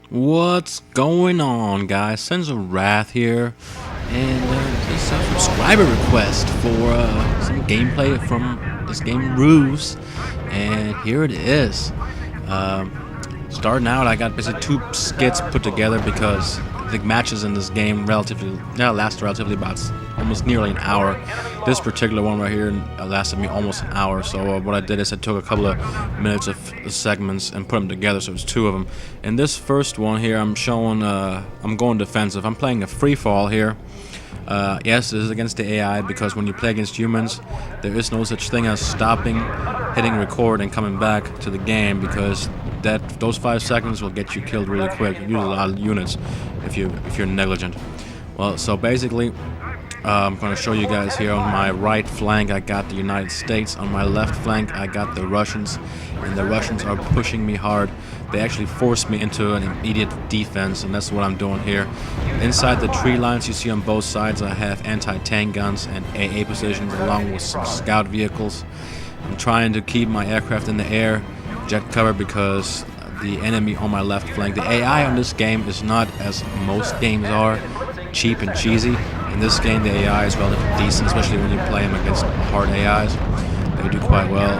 What's going on, guys? Sons of Wrath here, and this is a subscriber request for some gameplay from this game Ruse, and here it is. Starting out, I got basically two skits put together because the matches in this game last relatively about almost nearly an hour. This particular one right here lasted me almost an hour. So what I did is I took a couple of minutes of segments and put them together. So it's two of them. In this first one here, I'm showing I'm going defensive. I'm playing a free fall here. Yes, this is against the AI because when you play against humans, there is no such thing as stopping, hitting record, and coming back to the game because those 5 seconds will get you killed really quick. You use a lot of units if you're negligent. Well, so basically, I'm going to show you guys here on my right flank I got the United States, on my left flank I got the Russians, and the Russians are pushing me hard. They actually forced me into an immediate defense, and that's what I'm doing here. Inside the tree lines you see on both sides I have anti-tank guns and AA positions along with some scout vehicles. I'm trying to keep my aircraft in the air, jet cover, because the enemy on my left flank, the AI on this game is not as most games are, cheap and cheesy. In this game the AI is relatively decent, especially when you play them against hard AIs. They do quite well.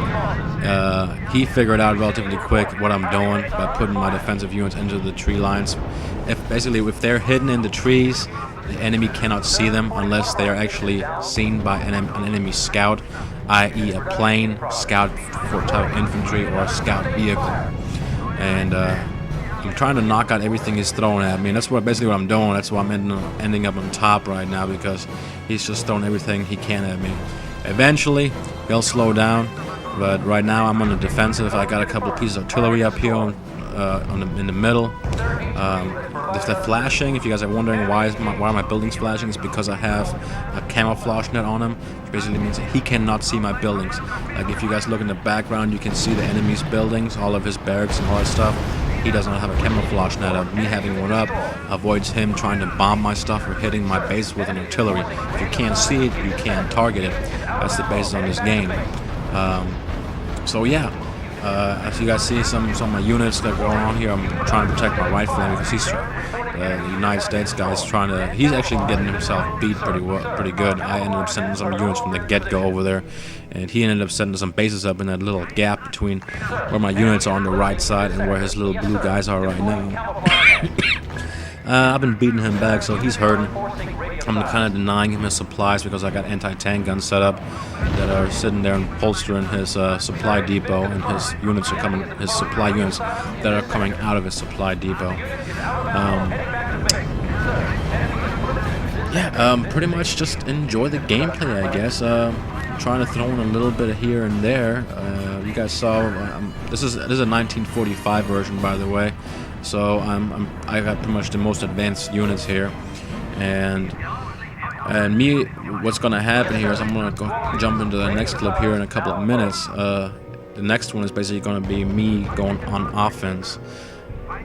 He figured out relatively quick what I'm doing by putting my defensive units into the tree lines. If they're hidden in the trees, the enemy cannot see them unless they are actually seen by an enemy scout, i.e. a plane, scout for type infantry, or a scout vehicle. And I'm trying to knock out everything he's throwing at me, and that's basically what I'm doing. That's why I'm ending up on top right now, because he's just throwing everything he can at me. Eventually, he'll slow down, but right now I'm on the defensive. I got a couple of pieces of artillery up here in the middle. The flashing, if you guys are wondering why are my buildings flashing, it's because I have a camouflage net on him, which basically means that he cannot see my buildings. Like if you guys look in the background, you can see the enemy's buildings, all of his barracks and all that stuff. He does not have a camouflage net up. Me having one up avoids him trying to bomb my stuff or hitting my base with an artillery. If you can't see it, you can't target it. That's the basis on this game. So yeah, as you guys see, some of my units that are going on here, I'm trying to protect my right flank because the United States guy's he's actually getting himself beat pretty good. I ended up sending some units from the get-go over there, and he ended up setting some bases up in that little gap between where my units are on the right side and where his little blue guys are right now. I've been beating him back, so he's hurting. I'm kind of denying him his supplies because I got anti-tank guns set up that are sitting there and bolstering his supply depot, and his supply units that are coming out of his supply depot. Pretty much just enjoy the gameplay, I guess. Trying to throw in a little bit of here and there. You guys saw this is a 1945 version, by the way. So I got pretty much the most advanced units here, and what's gonna happen here is I'm gonna go jump into the next clip here in a couple of minutes. The next one is basically gonna be me going on offense.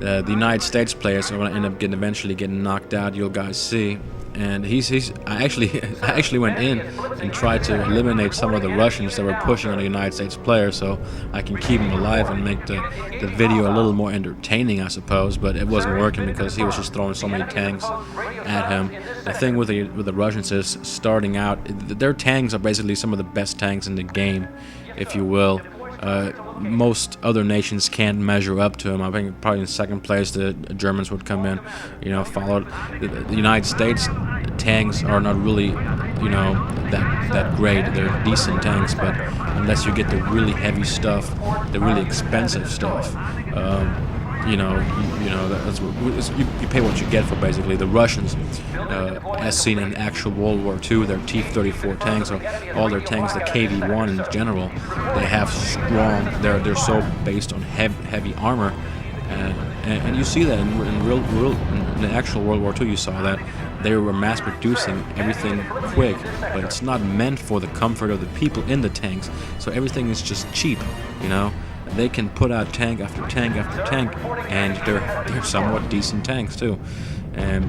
The United States players are gonna end up eventually getting knocked out. You'll guys see. And I actually went in and tried to eliminate some of the Russians that were pushing on the United States player, so I can keep him alive and make the video a little more entertaining, I suppose. But it wasn't working because he was just throwing so many tanks at him. The thing with the Russians is, starting out, their tanks are basically some of the best tanks in the game, if you will. Most other nations can't measure up to him. I think probably in second place the Germans would come in, followed. The United States tanks are not really, that great. They're decent tanks, but unless you get the really heavy stuff, the really expensive stuff, that's you pay what you get for. Basically, the Russians, as seen in actual World War II, their T-34 tanks, or all their tanks, the KV-1 in general, they have strong. They're so based on heavy armor, and you see that in the actual World War II. You saw that they were mass producing everything quick, but it's not meant for the comfort of the people in the tanks. So everything is just cheap, They can put out tank after tank after tank, and they're somewhat decent tanks too. And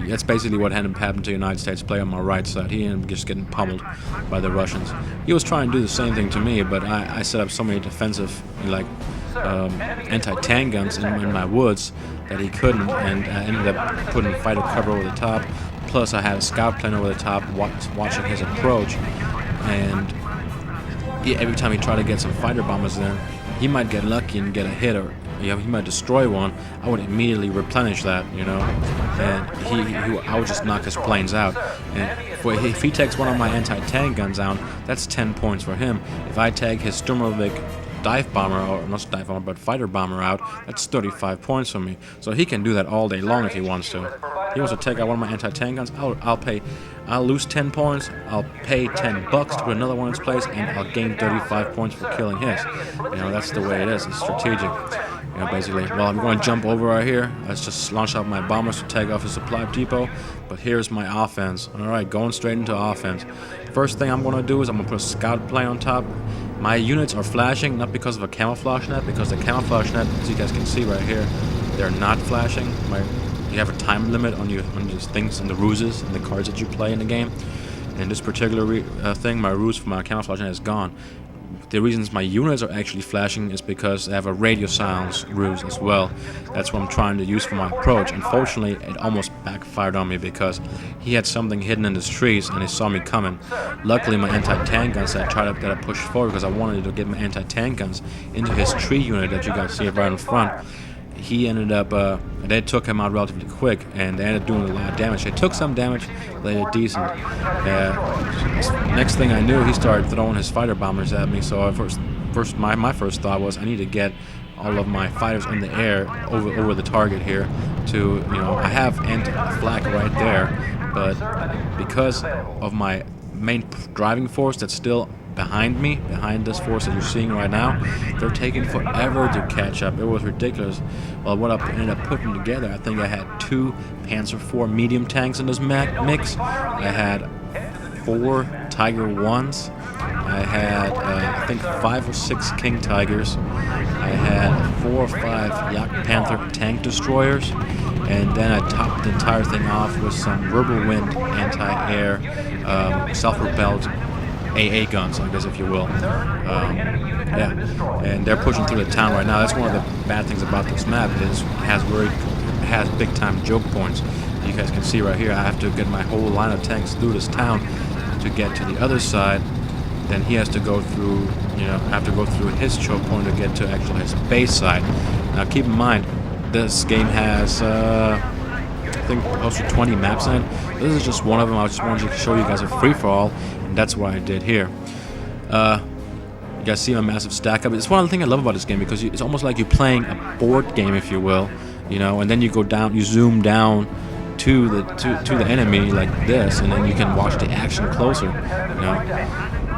that's basically what ended up happening to the United States player on my right side. He ended up just getting pummeled by the Russians. He was trying to do the same thing to me, but I set up so many defensive, anti-tank guns in my woods that he couldn't, and I ended up putting fighter cover over the top. Plus, I had a scout plane over the top, watching his approach, and every time he tried to get some fighter bombers in, he might get lucky and get a hit, or he might destroy one. I would immediately replenish that, and I would just knock his planes out. And if he takes one of my anti-tank guns out, that's 10 points for him. If I take his Sturmovik dive bomber, or not dive bomber, but fighter bomber out, that's 35 points for me. So he can do that all day long if he wants to. He wants to take out one of my anti-tank guns, I'll lose 10 points, I'll pay $10 to put another one in its place, and I'll gain 35 points for killing his. That's the way it is. It's strategic. Basically. Well, I'm going to jump over right here. Let's just launch out my bombers to take off his supply depot. But here's my offense. Alright, going straight into offense. First thing I'm going to do is I'm going to put a scout plane on top. My units are flashing, not because of a camouflage net, because the camouflage net, as you guys can see right here, they're not flashing. You have a time limit on your things and the ruses and the cards that you play in the game. And this particular thing, my ruse for my camouflage net is gone. The reasons my units are actually flashing is because I have a radio silence ruse as well. That's what I'm trying to use for my approach. Unfortunately, it almost backfired on me because he had something hidden in his trees and he saw me coming. Luckily, my anti-tank guns, I tried to get a push forward because I wanted to get my anti-tank guns into his tree unit that you guys see right in front. He ended up, they took him out relatively quick, and they ended up doing a lot of damage. They took some damage, but they did decent. Next thing I knew, he started throwing his fighter bombers at me, so my first thought was I need to get all of my fighters in the air over the target here to, I have anti-flak right there, but because of my main driving force that's still behind this force that you're seeing right now, they're taking forever to catch up. It was ridiculous. Well, what I ended up putting together, I think I had 2 Panzer IV medium tanks in this mix. I had 4 Tiger 1s. I had, I think, 5 or 6 King Tigers. I had 4 or 5 Yak Panther tank destroyers. And then I topped the entire thing off with some Wirbelwind anti-air self-propelled AA guns, I guess, if you will. And they're pushing through the town right now. That's one of the bad things about this map is it has big-time choke points. You guys can see right here, I have to get my whole line of tanks through this town to get to the other side. Then he has to go through, I have to go through his choke point to get to actually his base side. Now, keep in mind, this game has, I think, close to 20 maps in it. This is just one of them. I just wanted to show you guys a free-for-all. That's what I did here. You guys see my massive stack up. It's one of the things I love about this game because it's almost like you're playing a board game, if you will, and then you go down, you zoom down to the enemy like this, and then you can watch the action closer.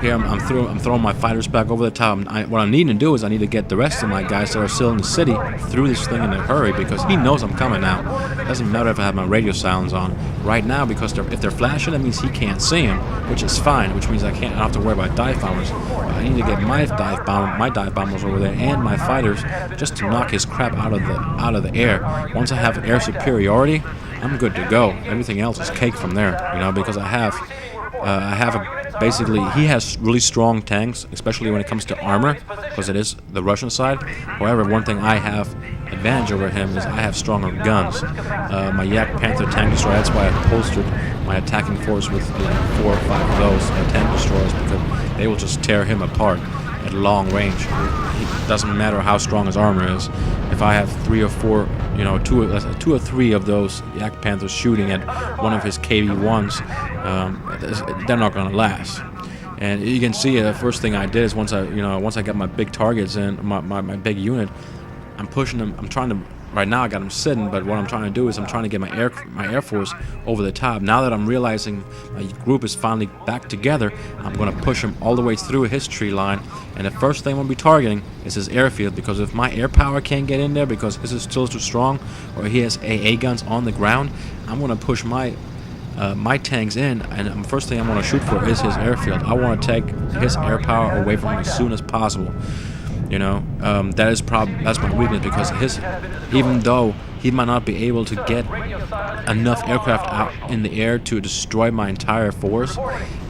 Here I'm throwing my fighters back over the top. What I need to do is I need to get the rest of my guys that are still in the city through this thing in a hurry because he knows I'm coming now. It doesn't matter if I have my radio sounds on right now because if they're flashing, that means he can't see them, which is fine. Which means I don't have to worry about dive bombers. I need to get my dive bombers over there and my fighters just to knock his crap out of the air. Once I have air superiority, I'm good to go. Everything else is cake from there. Because basically, he has really strong tanks, especially when it comes to armor, because it is the Russian side. However, one thing I have advantage over him is I have stronger guns. My Yak Panther tank destroyer, that's why I bolstered my attacking force with 4 or 5 of those tank destroyers, because they will just tear him apart at long range. It doesn't matter how strong his armor is. If I have 3 or 4, 2 or 3 of those Yak Panthers shooting at one of his KV-1s, they're not going to last. And you can see the first thing I did is once I got my big targets in my big unit, I'm pushing them. I'm trying to. Right now I got them sitting, but what I'm trying to do is I'm trying to get my air force over the top. Now that I'm realizing my group is finally back together, I'm going to push him all the way through his tree line. And the first thing I'm going to be targeting is his airfield, because if my air power can't get in there because his is still too strong, or he has AA guns on the ground, I'm going to push my tanks in, and the first thing I want to shoot for is his airfield. I want to take his air power away from him as soon as possible. That's my weakness, because even though he might not be able to get enough aircraft out in the air to destroy my entire force,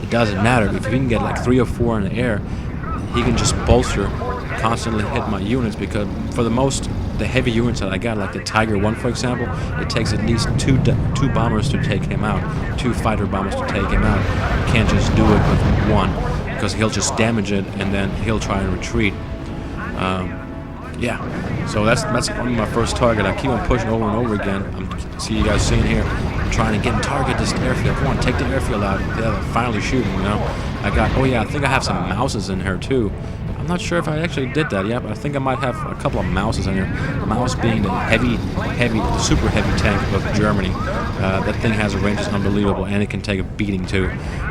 it doesn't matter. If he can get like 3 or 4 in the air, he can just bolster constantly hit my units, because for the heavy units that I got, like the Tiger 1 for example, it takes at least two bombers to take him out, 2 fighter bombers to take him out. You can't just do it with one, because he'll just damage it and then he'll try and retreat. Yeah, so that's only my first target. I keep on pushing over and over again. See you guys seeing here. I'm trying to get and target this airfield. Come on, take the airfield out. Yeah, they're finally shooting. You know, I got. Oh yeah, I think I have some mouses in here too. I'm not sure if I actually did that yet, but I think I might have a couple of mouses in here. Mouse being the the super heavy tank of Germany. That thing has a range that's unbelievable, and it can take a beating too.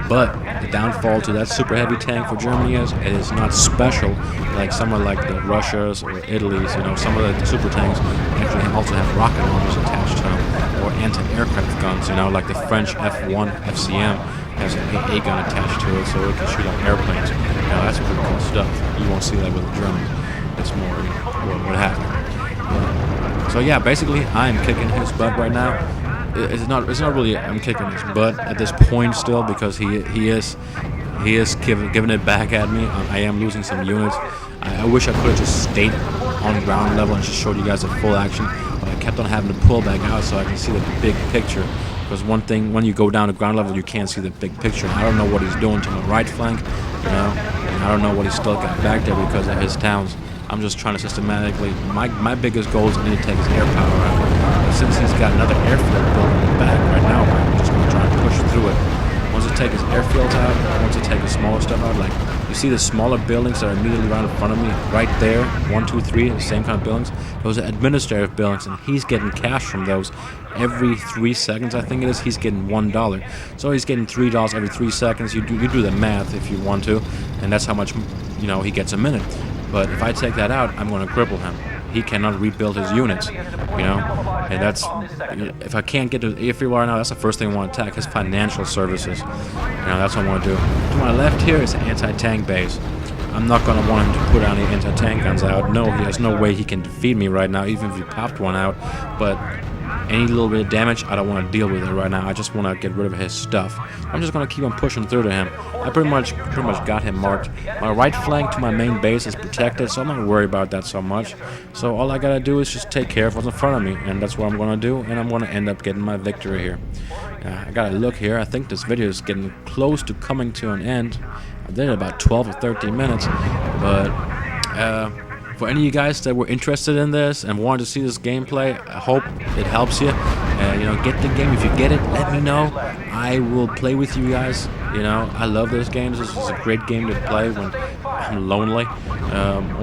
But the downfall to that super heavy tank for Germany is it is not special like somewhere like the Russias or Italy's. You know, some of the super tanks actually also have rocket launchers attached to them, or anti-aircraft guns. You know, like the French F1 FCM has an AA gun attached to it, so it can shoot on airplanes. Now that's pretty cool stuff. You won't see that with the Germans. It's more what happened. So yeah, basically I'm kicking his butt right now. It's not really I'm kicking his butt at this point still, because he is giving it back at me. I am losing some units. I wish I could have just stayed on ground level and just showed you guys the full action, but I kept on having to pull back out so I can see the big picture. Because one thing, when you go down to ground level, you can't see the big picture. I don't know what he's doing to my right flank, you know, and I don't know what he's still got back there because of his towns. I'm just trying to systematically. My biggest goal is I need to take his air power out. But since he's got another airfield built in the back right now, I'm just going to try and push through it. Once I take his airfields out, once I take the smaller stuff out, like you see the smaller buildings that are immediately right in front of me, right there, 1, 2, 3, the same kind of buildings. Those are administrative buildings, and he's getting cash from those every 3 seconds. I think it is. He's getting $1, so he's getting $3 every 3 seconds. You do the math if you want to, and that's how much he gets a minute. But if I take that out, I'm going to cripple him. He cannot rebuild his units, and that's, if I can't get to the airfield right now, that's the first thing I want to attack, his financial services. That's what I want to do. To my left here is an anti-tank base. I'm not going to want him to put any anti-tank guns out. No, he has no way he can defeat me right now, even if he popped one out. But any little bit of damage, I don't want to deal with it right now. I just want to get rid of his stuff. I'm just going to keep on pushing through to him. I pretty much got him marked. My right flank to my main base is protected, so I'm not worried about that so much. So all I got to do is just take care of what's in front of me, and that's what I'm going to do, and I'm going to end up getting my victory here. I got to look here. I think this video is getting close to coming to an end. I did it about 12 or 13 minutes, but for any of you guys that were interested in this and wanted to see this gameplay, I hope it helps you. Get the game. If you get it, let me know. I will play with you guys. I love those games. This is a great game to play when I'm lonely,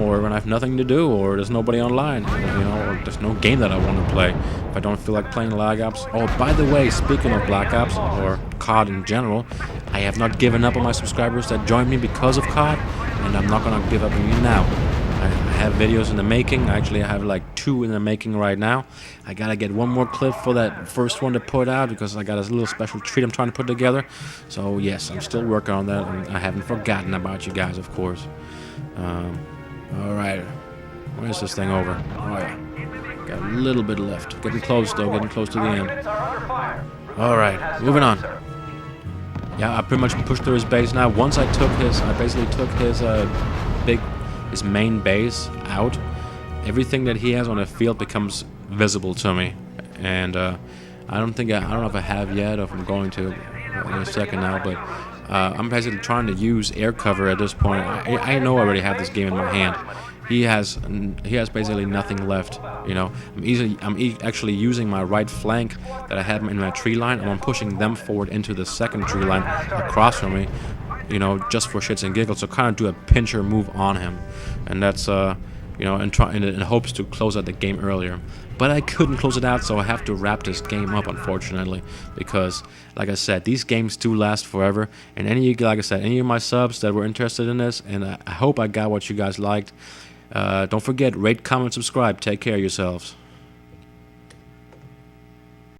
or when I have nothing to do, or there's nobody online, or there's no game that I want to play. If I don't feel like playing Black Ops. Oh, by the way, speaking of Black Ops, or COD in general, I have not given up on my subscribers that joined me because of COD, and I'm not going to give up on you now. I have videos in the making. Actually, I have like 2 in the making right now. I gotta get one more clip for that first one to put out, because I got a little special treat I'm trying to put together. So yes, I'm still working on that, and I haven't forgotten about you guys, of course. Alright, where's this thing over? Oh yeah, got a little bit left. Getting close though, getting close to the end. Alright, moving on. Yeah, I pretty much pushed through his base now. Once I basically took his his main base out, everything that he has on the field becomes visible to me, and I don't know if I have yet, or if I'm going to in a second now, but I'm basically trying to use air cover at this point. I know I already have this game in my hand. He has basically nothing left. I'm actually using my right flank that I have in my tree line, and I'm pushing them forward into the second tree line across from me, just for shits and giggles, so kind of do a pincher move on him, and that's in hopes to close out the game earlier. But I couldn't close it out, so I have to wrap this game up, unfortunately, because, like I said, these games do last forever. And any of my subs that were interested in this, and I hope I got what you guys liked. Don't forget, rate, comment, subscribe. Take care of yourselves.